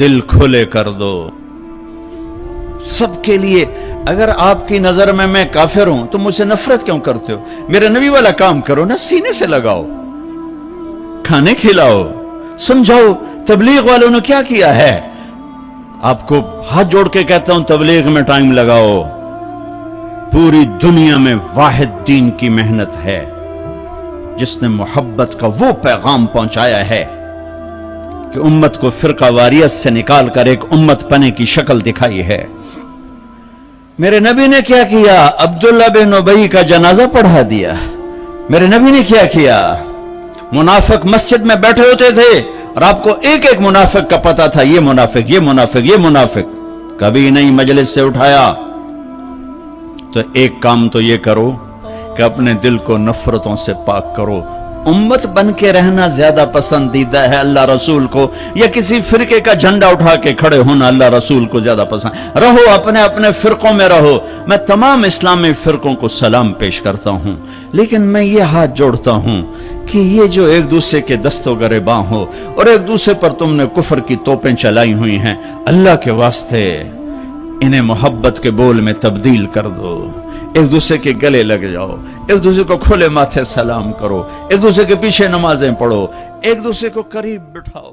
دل کھلے کر دو سب کے لیے. اگر آپ کی نظر میں کافر ہوں تو مجھ سے نفرت کیوں کرتے ہو؟ میرے نبی والا کام کرو نا، سینے سے لگاؤ، کھانے کھلاؤ، سمجھاؤ. تبلیغ والوں نے کیا کیا ہے؟ آپ کو ہاتھ جوڑ کے کہتا ہوں تبلیغ میں ٹائم لگاؤ. پوری دنیا میں واحد دین کی محنت ہے جس نے محبت کا وہ پیغام پہنچایا ہے کہ امت کو فرقہ واریت سے نکال کر ایک امت پنے کی شکل دکھائی ہے. میرے نبی نے کیا کیا؟ عبداللہ بن ابی کا جنازہ پڑھا دیا. میرے نبی نے کیا کیا؟ منافق مسجد میں بیٹھے ہوتے تھے اور آپ کو ایک ایک منافق کا پتہ تھا، یہ منافق، یہ منافق، یہ منافق. کبھی نہیں مجلس سے اٹھایا. تو ایک کام تو یہ کرو کہ اپنے دل کو نفرتوں سے پاک کرو. امت بن کے رہنا زیادہ پسندیدہ ہے اللہ رسول کو، یا کسی فرقے کا جھنڈا اٹھا کے کھڑے ہونا اللہ رسول کو زیادہ پسند؟ رہو اپنے اپنے فرقوں میں رہو. میں تمام اسلامی فرقوں کو سلام پیش کرتا ہوں، لیکن میں یہ ہاتھ جوڑتا ہوں کہ یہ جو ایک دوسرے کے دست و گریباں ہو اور ایک دوسرے پر تم نے کفر کی توپیں چلائی ہوئی ہیں، اللہ کے واسطے انہیں محبت کے بول میں تبدیل کر دو. ایک دوسرے کے گلے لگ جاؤ، ایک دوسرے کو کھلے ماتھے سلام کرو، ایک دوسرے کے پیچھے نمازیں پڑھو، ایک دوسرے کو قریب بٹھاؤ.